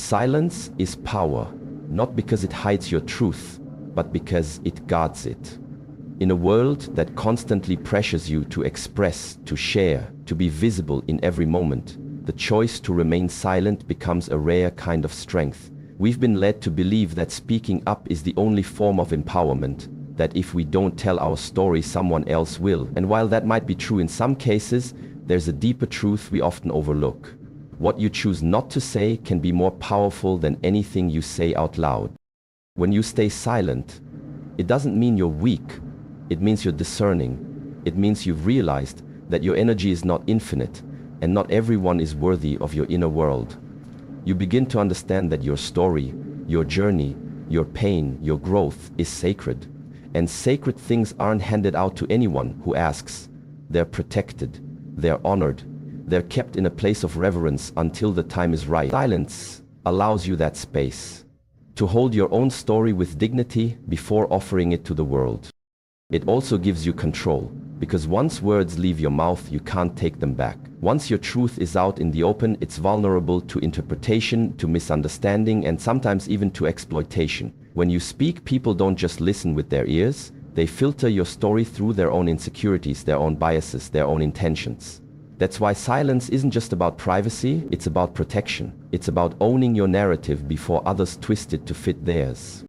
Silence is power, not because it hides your truth, but because it guards it. In a world that constantly pressures you to express, to share, to be visible in every moment, the choice to remain silent becomes a rare kind of strength. We've been led to believe that speaking up is the only form of empowerment, that if we don't tell our story, someone else will. And while that might be true in some cases, there's a deeper truth we often overlook. What you choose not to say can be more powerful than anything you say out loud. When you stay silent, it doesn't mean you're weak. It means you're discerning. It means you've realized that your energy is not infinite, and not everyone is worthy of your inner world. You begin to understand that your story, your journey, your pain, your growth is sacred. And sacred things aren't handed out to anyone who asks. They're protected, they're honored, they're kept in a place of reverence until the time is right. Silence allows you that space to hold your own story with dignity before offering it to the world. It also gives you control, because once words leave your mouth, you can't take them back. Once your truth is out in the open, it's vulnerable to interpretation, to misunderstanding, and sometimes even to exploitation. When you speak, people don't just listen with their ears, they filter your story through their own insecurities, their own biases, their own intentions. That's why silence isn't just about privacy, it's about protection. It's about owning your narrative before others twist it to fit theirs.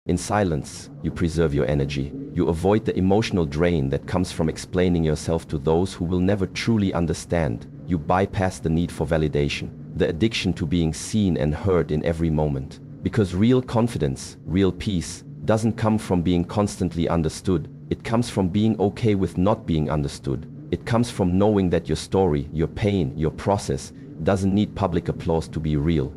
In silence, you preserve your energy. You avoid the emotional drain that comes from explaining yourself to those who will never truly understand. You bypass the need for validation, the addiction to being seen and heard in every moment. Because real confidence, real peace, doesn't come from being constantly understood. It comes from being okay with not being understood. It comes from knowing that your story, your pain, your process doesn't need public applause to be real.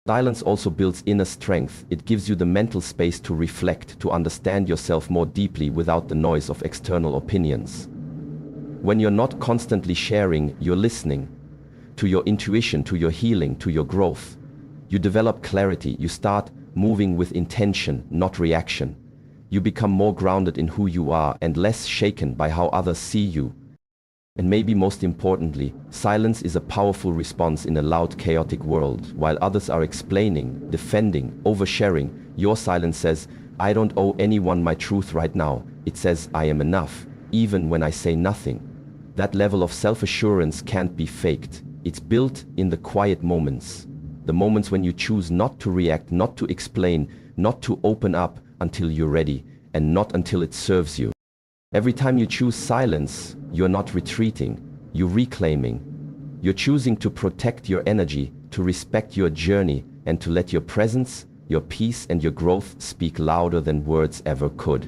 Silence also builds inner strength. It gives you the mental space to reflect, to understand yourself more deeply without the noise of external opinions. When you're not constantly sharing, you're listening to your intuition, to your healing, to your growth. You develop clarity. You start moving with intention, not reaction. You become more grounded in who you are and less shaken by how others see you. And maybe most importantly, silence is a powerful response in a loud, chaotic world. While others are explaining, defending, oversharing, your silence says, I don't owe anyone my truth right now. It says, I am enough, even when I say nothing. That level of self-assurance can't be faked. It's built in the quiet moments. The moments when you choose not to react, not to explain, not to open up until you're ready, and not until it serves you. Every time you choose silence, you're not retreating, you're reclaiming. You're choosing to protect your energy, to respect your journey, and to let your presence, your peace, and your growth speak louder than words ever could.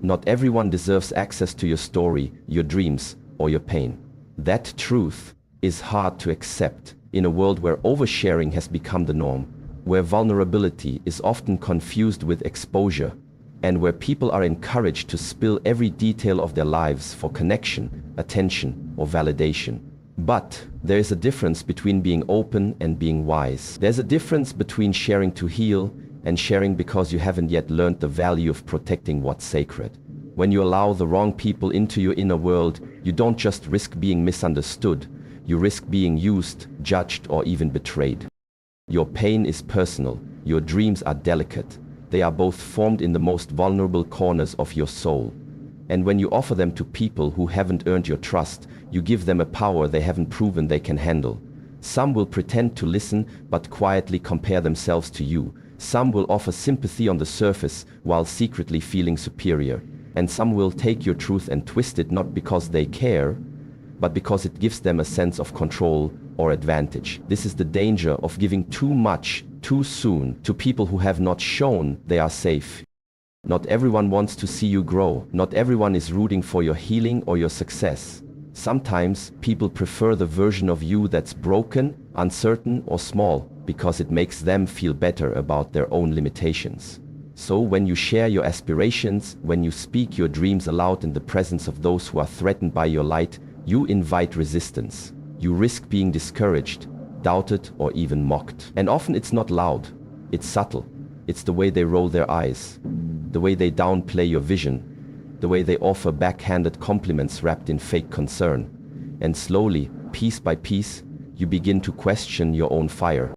Not everyone deserves access to your story, your dreams, or your pain. That truth is hard to accept in a world where oversharing has become the norm, where vulnerability is often confused with exposure, and where people are encouraged to spill every detail of their lives for connection, attention, or validation. But there is a difference between being open and being wise. There's a difference between sharing to heal and sharing because you haven't yet learned the value of protecting what's sacred. When you allow the wrong people into your inner world, you don't just risk being misunderstood, you risk being used, judged, or even betrayed. Your pain is personal, your dreams are delicate. They are both formed in the most vulnerable corners of your soul. And when you offer them to people who haven't earned your trust, you give them a power they haven't proven they can handle. Some will pretend to listen but quietly compare themselves to you. Some will offer sympathy on the surface while secretly feeling superior. And some will take your truth and twist it not because they care, but because it gives them a sense of control or advantage. This is the danger of giving too much too soon to people who have not shown they are safe. Not everyone wants to see you grow. Not everyone is rooting for your healing or your success. Sometimes people prefer the version of you that's broken, uncertain, or small because it makes them feel better about their own limitations. So when you share your aspirations, when you speak your dreams aloud in the presence of those who are threatened by your light, you invite resistance. You risk being discouraged, doubted, or even mocked. And often it's not loud, it's subtle. It's the way they roll their eyes, the way they downplay your vision, the way they offer backhanded compliments wrapped in fake concern. And slowly, piece by piece, you begin to question your own fire.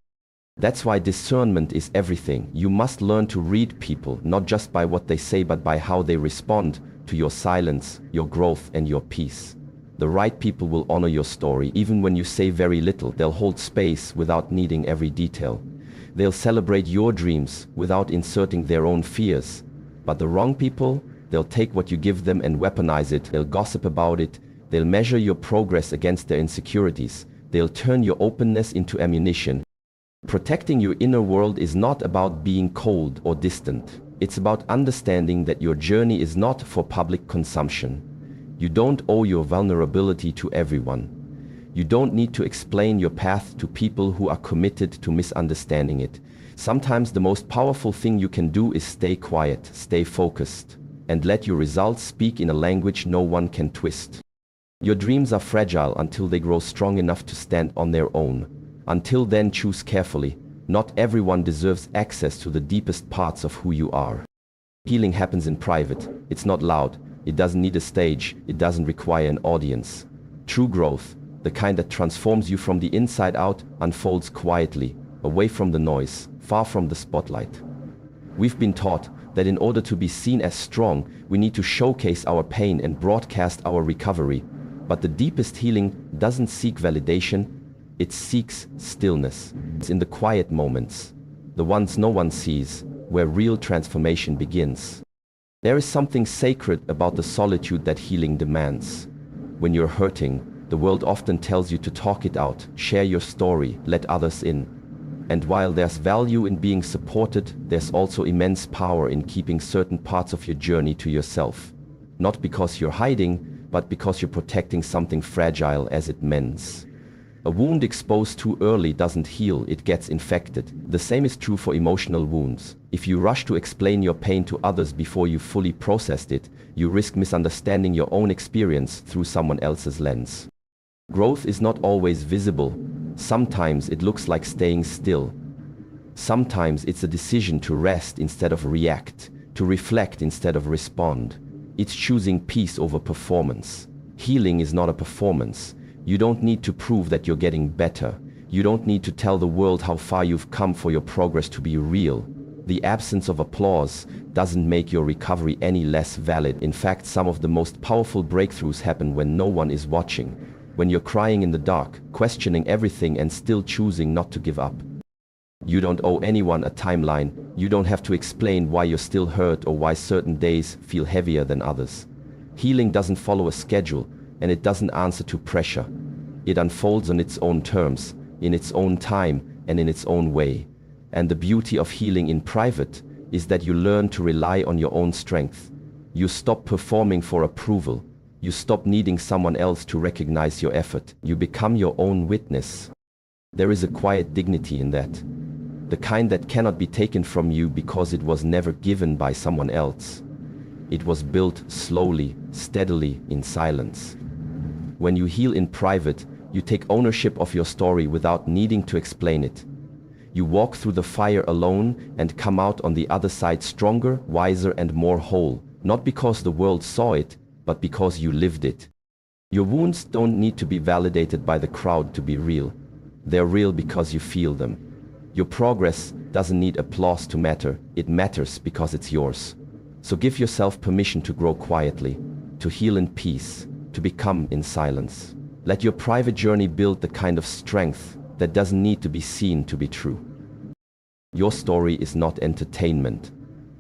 That's why discernment is everything. You must learn to read people, not just by what they say, but by how they respond to your silence, your growth, and your peace. The right people will honor your story, even when you say very little. They'll hold space without needing every detail. They'll celebrate your dreams without inserting their own fears. But the wrong people, they'll take what you give them and weaponize it. They'll gossip about it. They'll measure your progress against their insecurities. They'll turn your openness into ammunition. Protecting your inner world is not about being cold or distant. It's about understanding that your journey is not for public consumption. You don't owe your vulnerability to everyone. You don't need to explain your path to people who are committed to misunderstanding it. Sometimes the most powerful thing you can do is stay quiet, stay focused, and let your results speak in a language no one can twist. Your dreams are fragile until they grow strong enough to stand on their own. Until then, choose carefully. Not everyone deserves access to the deepest parts of who you are. Healing happens in private. It's not loud. It doesn't need a stage. It doesn't require an audience. True growth, the kind that transforms you from the inside out, unfolds quietly, away from the noise, far from the spotlight. We've been taught that in order to be seen as strong, we need to showcase our pain and broadcast our recovery. But the deepest healing doesn't seek validation. It seeks stillness. It's in the quiet moments, the ones no one sees, where real transformation begins. There is something sacred about the solitude that healing demands. When you're hurting, the world often tells you to talk it out, share your story, let others in. And while there's value in being supported, there's also immense power in keeping certain parts of your journey to yourself. Not because you're hiding, but because you're protecting something fragile as it mends. A wound exposed too early doesn't heal, it gets infected. The same is true for emotional wounds. If you rush to explain your pain to others before you fully processed it, you risk misunderstanding your own experience through someone else's lens. Growth is not always visible. Sometimes it looks like staying still. Sometimes it's a decision to rest instead of react, to reflect instead of respond. It's choosing peace over performance. Healing is not a performance. You don't need to prove that you're getting better. You don't need to tell the world how far you've come for your progress to be real. The absence of applause doesn't make your recovery any less valid. In fact, some of the most powerful breakthroughs happen when no one is watching. When you're crying in the dark, questioning everything and still choosing not to give up. You don't owe anyone a timeline. You don't have to explain why you're still hurt or why certain days feel heavier than others. Healing doesn't follow a schedule, and it doesn't answer to pressure. It unfolds on its own terms, in its own time, and in its own way. And the beauty of healing in private is that you learn to rely on your own strength. You stop performing for approval. You stop needing someone else to recognize your effort. You become your own witness. There is a quiet dignity in that. The kind that cannot be taken from you because it was never given by someone else. It was built slowly, steadily, in silence. When you heal in private, you take ownership of your story without needing to explain it. You walk through the fire alone and come out on the other side stronger, wiser, and more whole, not because the world saw it, but because you lived it. Your wounds don't need to be validated by the crowd to be real. They're real because you feel them. Your progress doesn't need applause to matter. It matters because it's yours. So give yourself permission to grow quietly, to heal in peace, to become in silence. Let your private journey build the kind of strength that doesn't need to be seen to be true. Your story is not entertainment.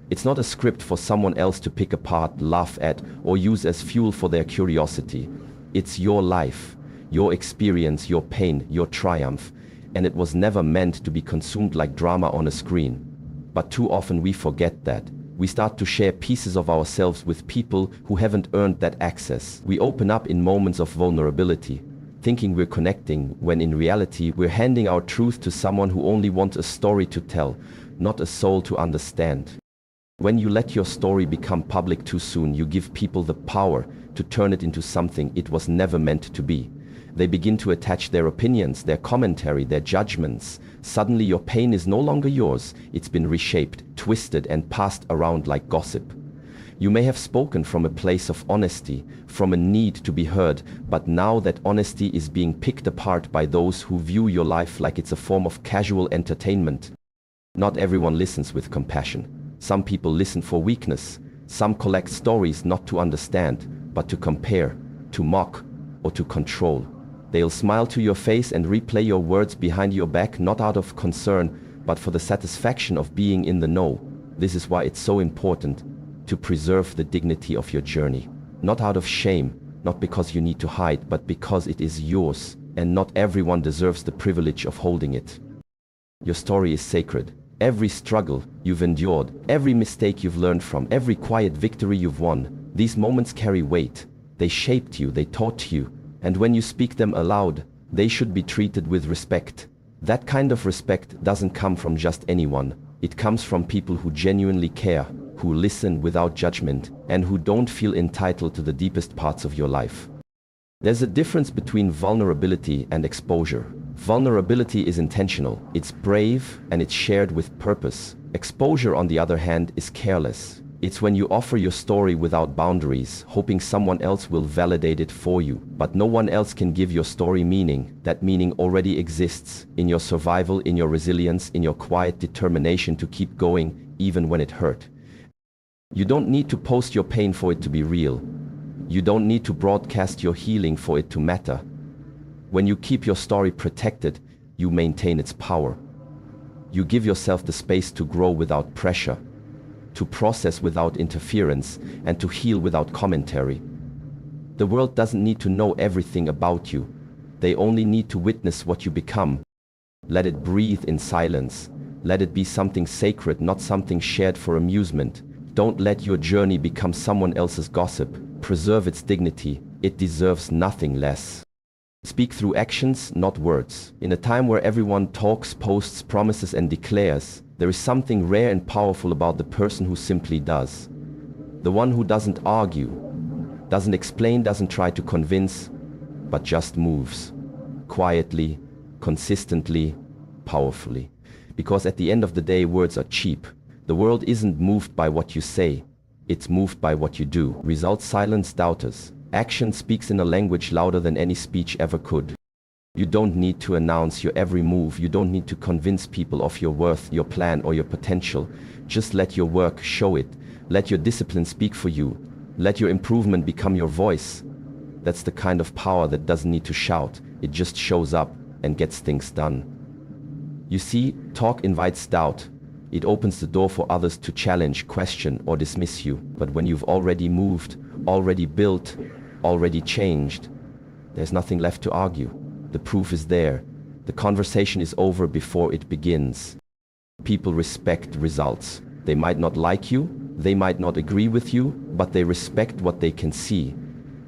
It's not a script for someone else to pick apart, laugh at, or use as fuel for their curiosity. It's your life, your experience, your pain, your triumph, and it was never meant to be consumed like drama on a screen. But too often we forget that. We start to share pieces of ourselves with people who haven't earned that access. We open up in moments of vulnerability, thinking we're connecting, when in reality we're handing our truth to someone who only wants a story to tell, not a soul to understand. When you let your story become public too soon, you give people the power to turn it into something it was never meant to be. They begin to attach their opinions, their commentary, their judgments. Suddenly your pain is no longer yours. It's been reshaped, twisted, and passed around like gossip. You may have spoken from a place of honesty, from a need to be heard, but now that honesty is being picked apart by those who view your life like it's a form of casual entertainment. Not everyone listens with compassion. Some people listen for weakness. Some collect stories not to understand, but to compare, to mock, or to control. They'll smile to your face and replay your words behind your back, not out of concern, but for the satisfaction of being in the know. This is why it's so important to preserve the dignity of your journey. Not out of shame, not because you need to hide, but because it is yours, and not everyone deserves the privilege of holding it. Your story is sacred. Every struggle you've endured, every mistake you've learned from, every quiet victory you've won, these moments carry weight. They shaped you, they taught you, and when you speak them aloud, they should be treated with respect. That kind of respect doesn't come from just anyone. It comes from people who genuinely care, who listen without judgment, and who don't feel entitled to the deepest parts of your life. There's a difference between vulnerability and exposure. Vulnerability is intentional, it's brave, and it's shared with purpose. Exposure, on the other hand, is careless. It's when you offer your story without boundaries, hoping someone else will validate it for you. But no one else can give your story meaning. That meaning already exists in your survival, in your resilience, in your quiet determination to keep going, even when it hurt. You don't need to post your pain for it to be real. You don't need to broadcast your healing for it to matter. When you keep your story protected, you maintain its power. You give yourself the space to grow without pressure, to process without interference, and to heal without commentary. The world doesn't need to know everything about you. They only need to witness what you become. Let it breathe in silence. Let it be something sacred, not something shared for amusement. Don't let your journey become someone else's gossip. Preserve its dignity. It deserves nothing less. Speak through actions, not words. In a time where everyone talks, posts, promises, and declares, there is something rare and powerful about the person who simply does. The one who doesn't argue, doesn't explain, doesn't try to convince, but just moves. Quietly, consistently, powerfully. Because at the end of the day, words are cheap. The world isn't moved by what you say. It's moved by what you do. Results silence doubters. Action speaks in a language louder than any speech ever could. You don't need to announce your every move. You don't need to convince people of your worth, your plan, or your potential. Just let your work show it. Let your discipline speak for you. Let your improvement become your voice. That's the kind of power that doesn't need to shout. It just shows up and gets things done. You see, talk invites doubt. It opens the door for others to challenge, question, or dismiss you. But when you've already moved, already built, already changed, there's nothing left to argue. The proof is there. The conversation is over before it begins. People respect results. They might not like you, they might not agree with you, but they respect what they can see.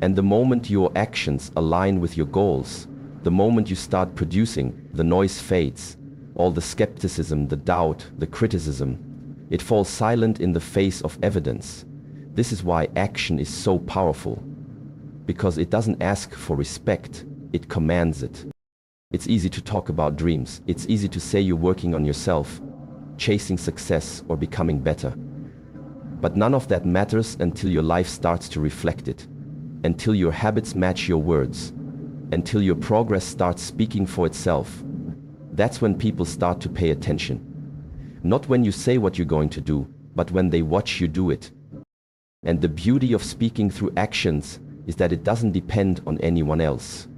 And the moment your actions align with your goals, the moment you start producing, the noise fades. All the skepticism, the doubt, the criticism, it falls silent in the face of evidence. This is why action is so powerful. Because it doesn't ask for respect, it commands it. It's easy to talk about dreams. It's easy to say you're working on yourself, chasing success or becoming better. But none of that matters until your life starts to reflect it, until your habits match your words, until your progress starts speaking for itself. That's when people start to pay attention. Not when you say what you're going to do, but when they watch you do it. And the beauty of speaking through actions is that it doesn't depend on anyone else.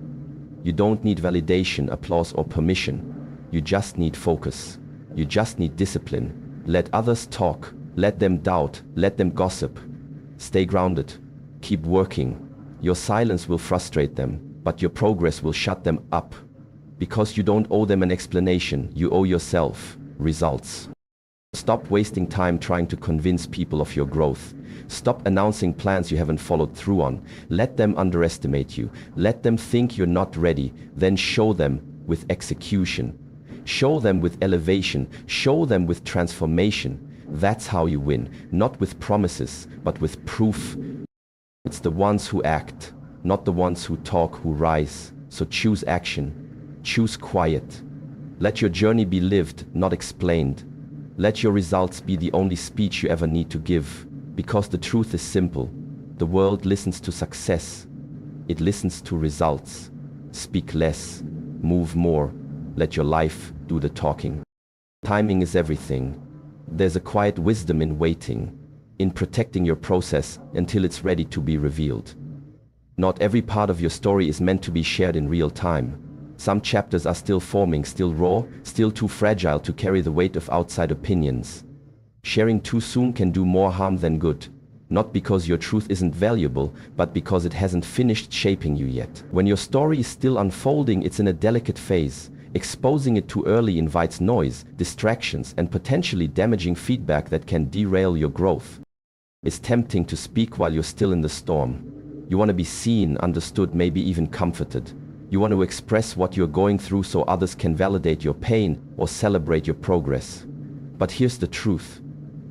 You don't need validation, applause, or permission. You just need focus. You just need discipline. Let others talk. Let them doubt. Let them gossip. Stay grounded. Keep working. Your silence will frustrate them, but your progress will shut them up. Because you don't owe them an explanation, you owe yourself results. Stop wasting time trying to convince people of your growth. Stop announcing plans you haven't followed through on. Let them underestimate you. Let them think you're not ready. Then show them with execution. Show them with elevation. Show them with transformation. That's how you win. Not with promises, but with proof. It's the ones who act, not the ones who talk, who rise. So choose action. Choose quiet. Let your journey be lived, not explained. Let your results be the only speech you ever need to give. Because the truth is simple. The world listens to success. It listens to results. Speak less, move more, let your life do the talking. Timing is everything. There's a quiet wisdom in waiting, in protecting your process until it's ready to be revealed. Not every part of your story is meant to be shared in real time. Some chapters are still forming, still raw, still too fragile to carry the weight of outside opinions. Sharing too soon can do more harm than good. Not because your truth isn't valuable, but because it hasn't finished shaping you yet. When your story is still unfolding, it's in a delicate phase. Exposing it too early invites noise, distractions, and potentially damaging feedback that can derail your growth. It's tempting to speak while you're still in the storm. You want to be seen, understood, maybe even comforted. You want to express what you're going through so others can validate your pain or celebrate your progress. But here's the truth.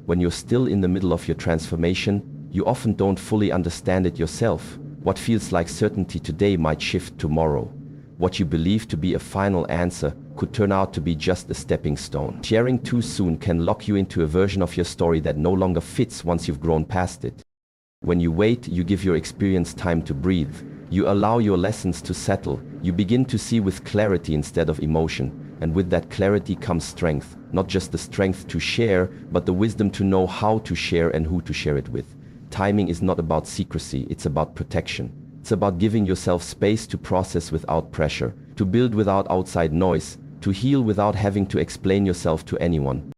When you're still in the middle of your transformation, you often don't fully understand it yourself. What feels like certainty today might shift tomorrow. What you believe to be a final answer could turn out to be just a stepping stone. Sharing too soon can lock you into a version of your story that no longer fits once you've grown past it. When you wait, you give your experience time to breathe. You allow your lessons to settle. You begin to see with clarity instead of emotion. And with that clarity comes strength. Not just the strength to share, but the wisdom to know how to share and who to share it with. Timing is not about secrecy, it's about protection. It's about giving yourself space to process without pressure, to build without outside noise, to heal without having to explain yourself to anyone.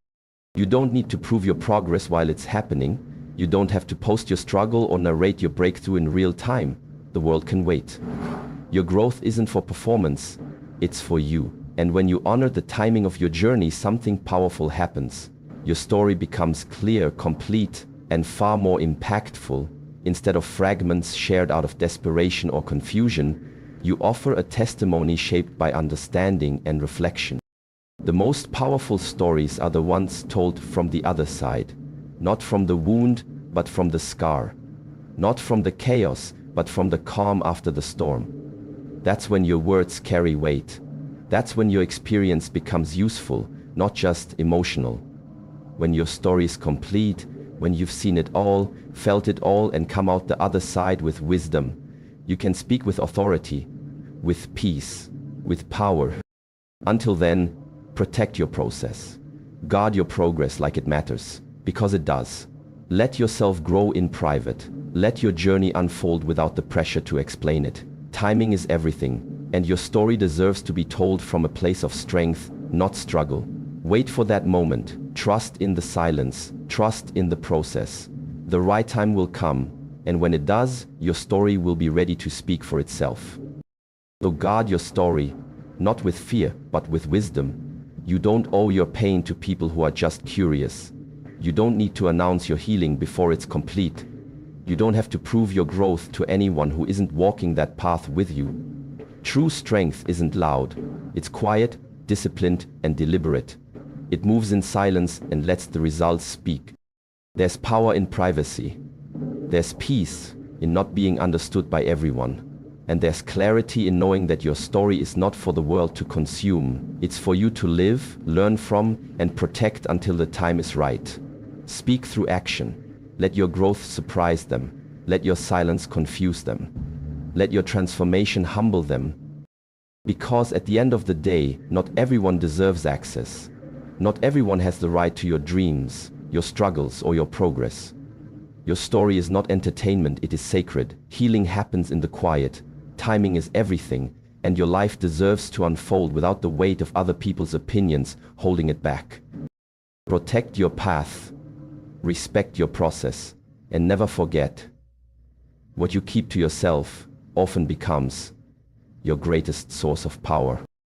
You don't need to prove your progress while it's happening. You don't have to post your struggle or narrate your breakthrough in real time. The world can wait. Your growth isn't for performance, it's for you. And when you honor the timing of your journey, something powerful happens. Your story becomes clear, complete, and far more impactful. Instead of fragments shared out of desperation or confusion, you offer a testimony shaped by understanding and reflection. The most powerful stories are the ones told from the other side. Not from the wound, but from the scar. Not from the chaos, but from the calm after the storm. That's when your words carry weight. That's when your experience becomes useful, not just emotional. When your story is complete, when you've seen it all, felt it all, and come out the other side with wisdom, you can speak with authority, with peace, with power. Until then, protect your process. Guard your progress like it matters, because it does. Let yourself grow in private. Let your journey unfold without the pressure to explain it. Timing is everything, and your story deserves to be told from a place of strength, not struggle. Wait for that moment. Trust in the silence. Trust in the process. The right time will come, and when it does, your story will be ready to speak for itself. So guard your story, not with fear, but with wisdom. You don't owe your pain to people who are just curious. You don't need to announce your healing before it's complete. You don't have to prove your growth to anyone who isn't walking that path with you. True strength isn't loud. It's quiet, disciplined, and deliberate. It moves in silence and lets the results speak. There's power in privacy. There's peace in not being understood by everyone. And there's clarity in knowing that your story is not for the world to consume. It's for you to live, learn from, and protect until the time is right. Speak through action. Let your growth surprise them. Let your silence confuse them. Let your transformation humble them. Because at the end of the day, not everyone deserves access. Not everyone has the right to your dreams, your struggles, or your progress. Your story is not entertainment, it is sacred. Healing happens in the quiet. Timing is everything, and your life deserves to unfold without the weight of other people's opinions holding it back. Protect your path, respect your process, and never forget, what you keep to yourself often becomes your greatest source of power.